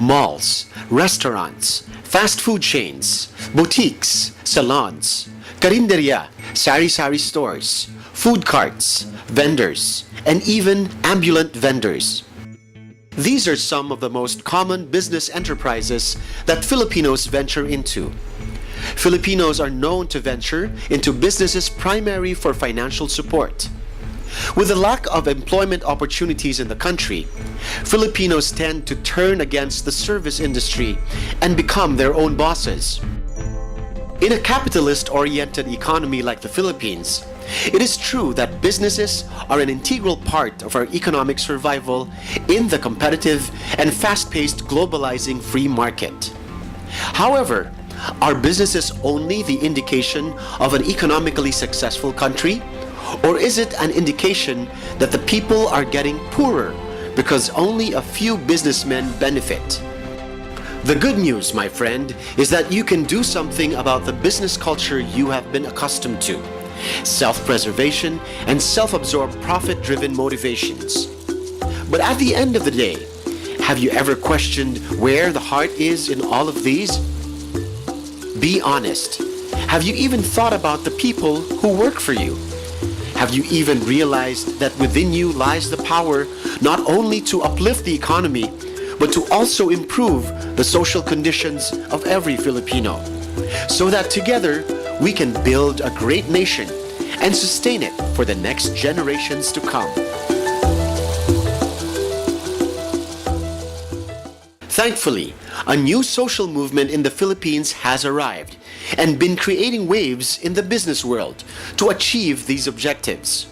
malls, restaurants, fast food chains, boutiques, salons, karinderya, sari-sari stores, food carts, vendors, and even ambulant vendors. These are some of the most common business enterprises that Filipinos venture into. Filipinos are known to venture into businesses primarily for financial support. With the lack of employment opportunities in the country, Filipinos tend to turn against the service industry and become their own bosses. In a capitalist-oriented economy like the Philippines, it is true that businesses are an integral part of our economic survival in the competitive and fast-paced globalizing free market. However, are businesses only the indication of an economically successful country? Or is it an indication that the people are getting poorer because only a few businessmen benefit? The good news, my friend, is that you can do something about the business culture you have been accustomed to. Self-preservation and self-absorbed profit-driven motivations. But at the end of the day, have you ever questioned where the heart is in all of these? Be honest. Have you even thought about the people who work for you? Have you even realized that within you lies the power not only to uplift the economy, but to also improve the social conditions of every Filipino, so that together we can build a great nation and sustain it for the next generations to come. Thankfully, a new social movement in the Philippines has arrived and been creating waves in the business world to achieve these objectives.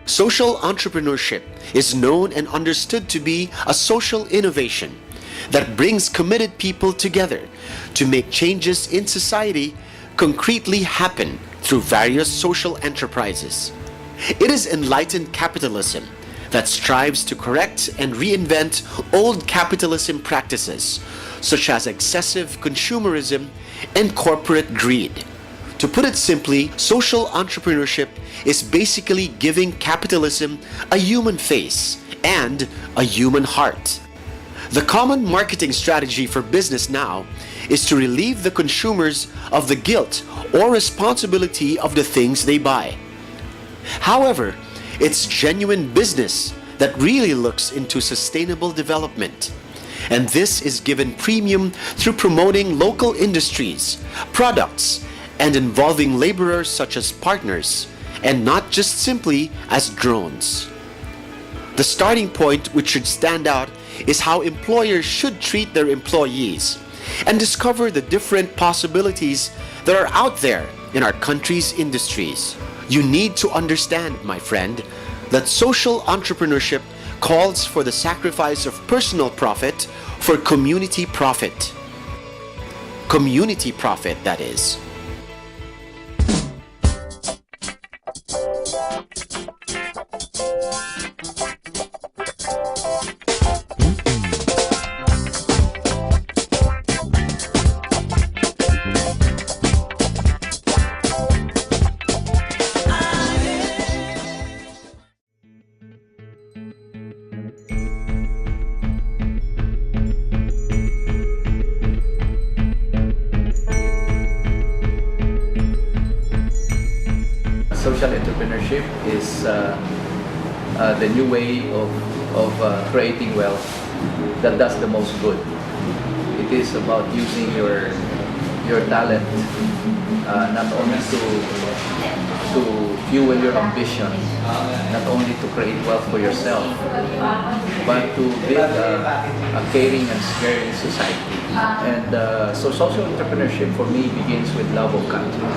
Social entrepreneurship is known and understood to be a social innovation that brings committed people together to make changes in society concretely happen through various social enterprises. It is enlightened capitalism that strives to correct and reinvent old capitalism practices, such as excessive consumerism and corporate greed. To put it simply, social entrepreneurship is basically giving capitalism a human face and a human heart. The common marketing strategy for business now is to relieve the consumers of the guilt or responsibility of the things they buy. However, it's genuine business that really looks into sustainable development. And this is given premium through promoting local industries, products, and involving laborers such as partners, and not just simply as drones. The starting point which should stand out is how employers should treat their employees and discover the different possibilities that are out there in our country's industries. You need to understand, my friend, that social entrepreneurship calls for the sacrifice of personal profit for community profit. Community profit, that is. Social entrepreneurship is the new way of creating wealth that does the most good. It is about using your talent not only to fuel your ambition, not only to create wealth for yourself, but to build a caring and caring society. And so social entrepreneurship for me begins with love of country.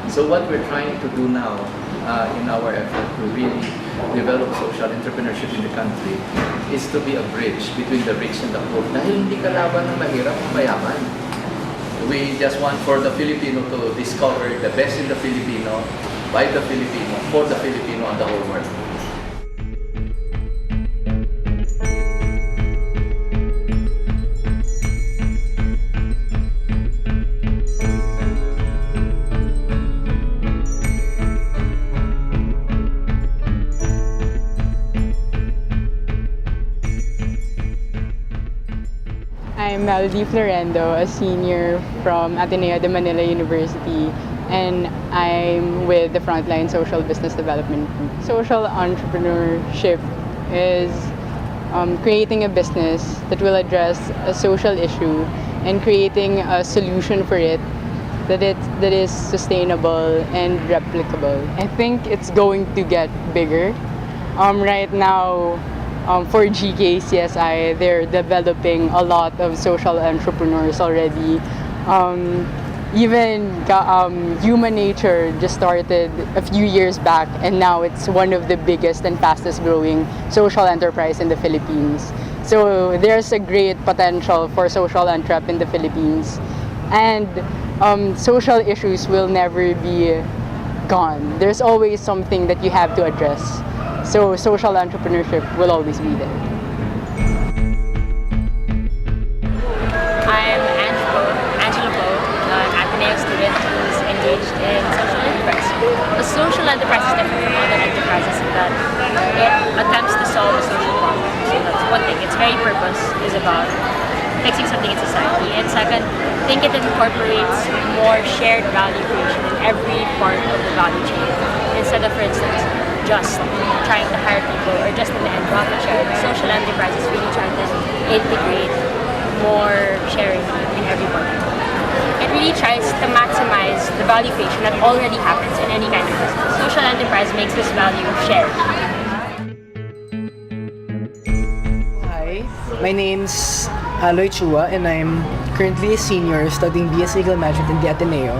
So what we're trying to do now in our effort to really develop social entrepreneurship in the country is to be a bridge between the rich and the poor. Dahil hindi kalaban ng mahirap at mayaman. We just want for the Filipino to discover the best in the Filipino, by the Filipino, for the Filipino and the whole world. Melody Florendo, a senior from Ateneo de Manila University, and I'm with the Frontline Social Business Development Group. Social entrepreneurship is creating a business that will address a social issue and creating a solution for it that is sustainable and replicable. I think it's going to get bigger. Right now, for GKCSI, they're developing a lot of social entrepreneurs already. Even Human Nature just started a few years back, and now it's one of the biggest and fastest growing social enterprise in the Philippines. So there's a great potential for social entrep in the Philippines. And social issues will never be gone. There's always something that you have to address. So social entrepreneurship will always be there. I'm Angela Bo, an Ateneo student who's engaged in social enterprise. A social enterprise is different from other enterprises in that it attempts to solve a social problem. So that's one thing. Its very purpose is about fixing something in society. And second, I think it incorporates more shared value creation in every part of the value chain. Instead of, for instance, just trying to hire people or just in the end profit sharing. Social enterprises really trying to integrate more sharing in every part. It really tries to maximize the value creation that already happens in any kind of business. Social enterprise makes this value shared. Hi, my name's Aloy Chua, and I'm currently a senior studying BS Legal Management in the Ateneo.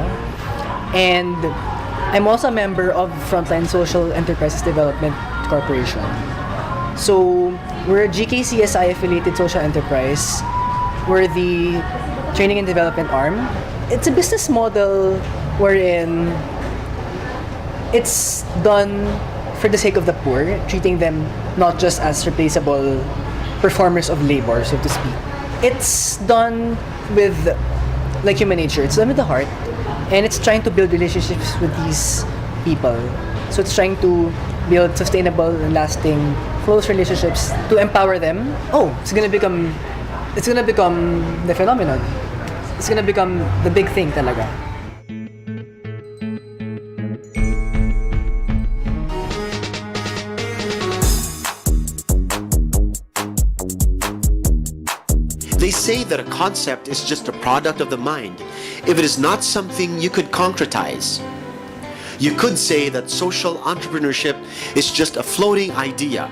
And I'm also a member of Frontline Social Enterprises Development Corporation. So, we're a GKCSI affiliated social enterprise. We're the training and development arm. It's a business model wherein it's done for the sake of the poor, treating them not just as replaceable performers of labor, so to speak. It's done with, like human nature, it's done with the heart, and it's trying to build relationships with these people. So it's trying to build sustainable and lasting close relationships to empower them. It's gonna become the phenomenon. It's gonna become the big thing talaga. They say that a concept is just a product of the mind if it is not something you could concretize. You could say that social entrepreneurship is just a floating idea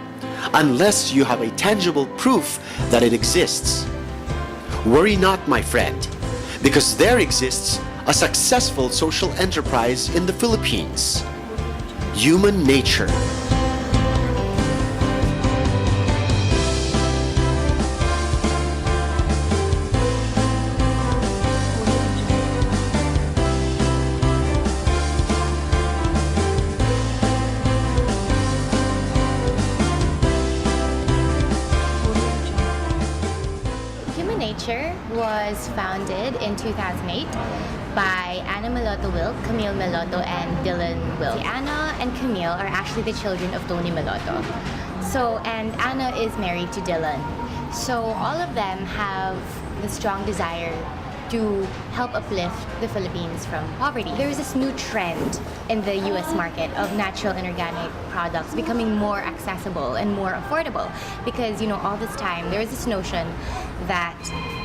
unless you have a tangible proof that it exists. Worry not, my friend, because there exists a successful social enterprise in the Philippines. Human Nature. Human Nature was founded in 2008 by Anna Meloto-Wilk, Camille Meloto, and Dylan Wilk. Anna and Camille are actually the children of Tony Meloto. And Anna is married to Dylan. So all of them have the strong desire to help uplift the Philippines from poverty. There is this new trend in the US market of natural and organic products becoming more accessible and more affordable because, all this time there was this notion that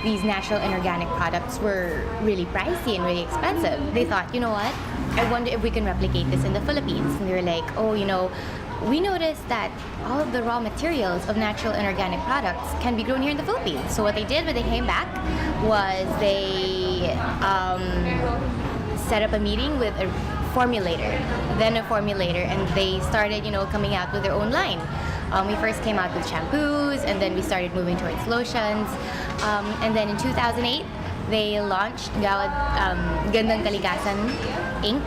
these natural and organic products were really pricey and really expensive. They thought, you know what, I wonder if we can replicate this in the Philippines. And they were like, we noticed that all of the raw materials of natural and organic products can be grown here in the Philippines. So what they did when they came back was they set up a meeting with a formulator, and they started, coming out with their own line. We first came out with shampoos, and then we started moving towards lotions. And then in 2008, they launched Gandang Kalikasan Inc.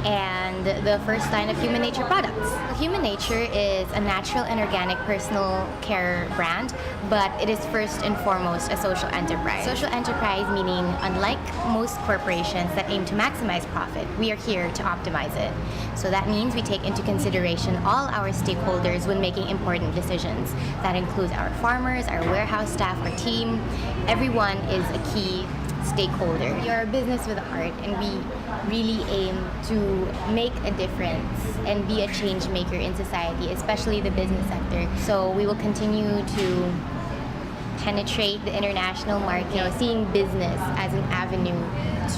and the first line of Human Nature products. Human Nature is a natural and organic personal care brand, but it is first and foremost a social enterprise. Social enterprise meaning, unlike most corporations that aim to maximize profit, we are here to optimize it. So that means we take into consideration all our stakeholders when making important decisions. That includes our farmers, our warehouse staff, our team. Everyone is a key stakeholder. We are a business with heart, and we really aim to make a difference and be a change maker in society, especially the business sector. So we will continue to penetrate the international market, seeing business as an avenue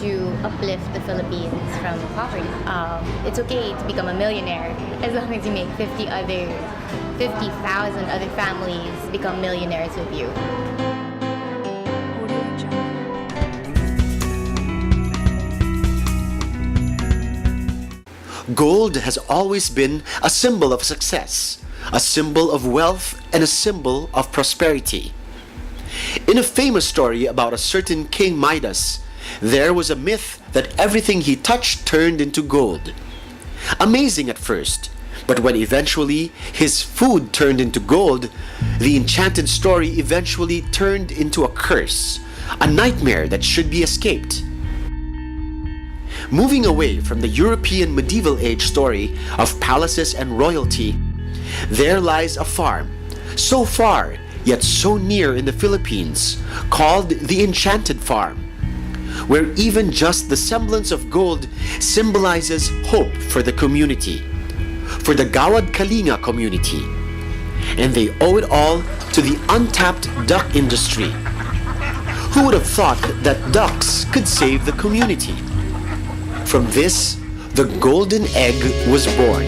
to uplift the Philippines from poverty. It's okay to become a millionaire as long as you make 50,000 other families become millionaires with you. Gold has always been a symbol of success, a symbol of wealth, and a symbol of prosperity. In a famous story about a certain King Midas, there was a myth that everything he touched turned into gold. Amazing at first, but when eventually his food turned into gold, the enchanted story eventually turned into a curse, a nightmare that should be escaped. Moving away from the European medieval age story of palaces and royalty, there lies a farm, so far yet so near in the Philippines, called the Enchanted Farm, where even just the semblance of gold symbolizes hope for the community, for the Gawad Kalinga community, and they owe it all to the untapped duck industry. Who would have thought that ducks could save the community? From this, the golden egg was born.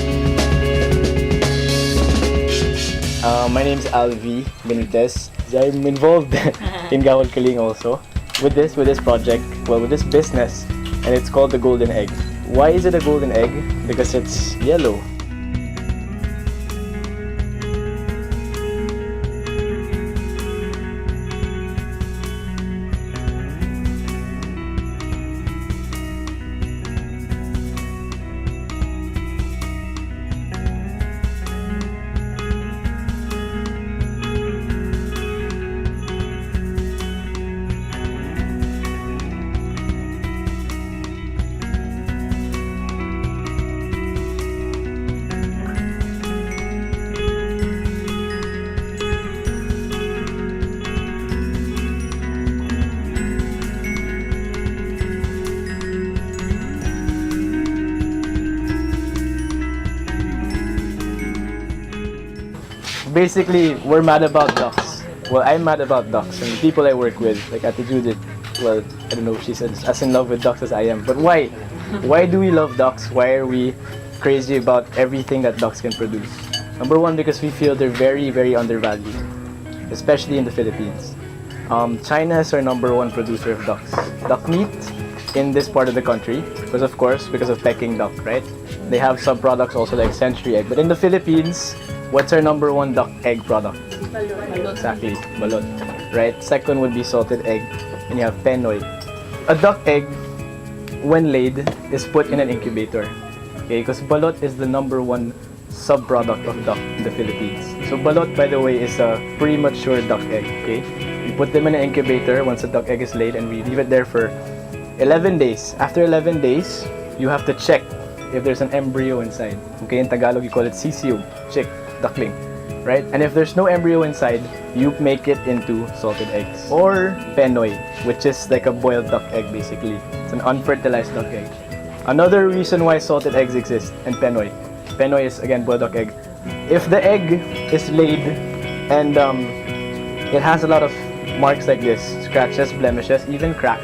My name is Alvi Benitez. I'm involved in Gawad Kaling also with this project, with this business, and it's called the Golden Egg. Why is it a golden egg? Because it's yellow. Basically, we're mad about ducks. Well, I'm mad about ducks, and the people I work with, like Ate Judith, well, I don't know if she's as in love with ducks as I am, but why? Why do we love ducks? Why are we crazy about everything that ducks can produce? Number one, because we feel they're very, very undervalued, especially in the Philippines. China is our number one producer of ducks. Duck meat in this part of the country, because of course, because of Peking duck, right? They have some products also like century egg, but in the Philippines, what's our number one duck egg product? Balot. Exactly, balot. Right? Second would be salted egg, and you have penoy. A duck egg, when laid, is put in an incubator. Okay, because balot is the number one sub-product of duck in the Philippines. So balot, by the way, is a premature duck egg. Okay, we put them in an incubator once the duck egg is laid, and we leave it there for 11 days. After 11 days, you have to check if there's an embryo inside. Okay, in Tagalog, you call it sisiu, chick, duckling, right? And if there's no embryo inside, you make it into salted eggs. Or penoy, which is like a boiled duck egg basically. It's an unfertilized duck egg. Another reason why salted eggs exist and penoy. Penoy is again boiled duck egg. If the egg is laid and it has a lot of marks like this, scratches, blemishes, even cracks,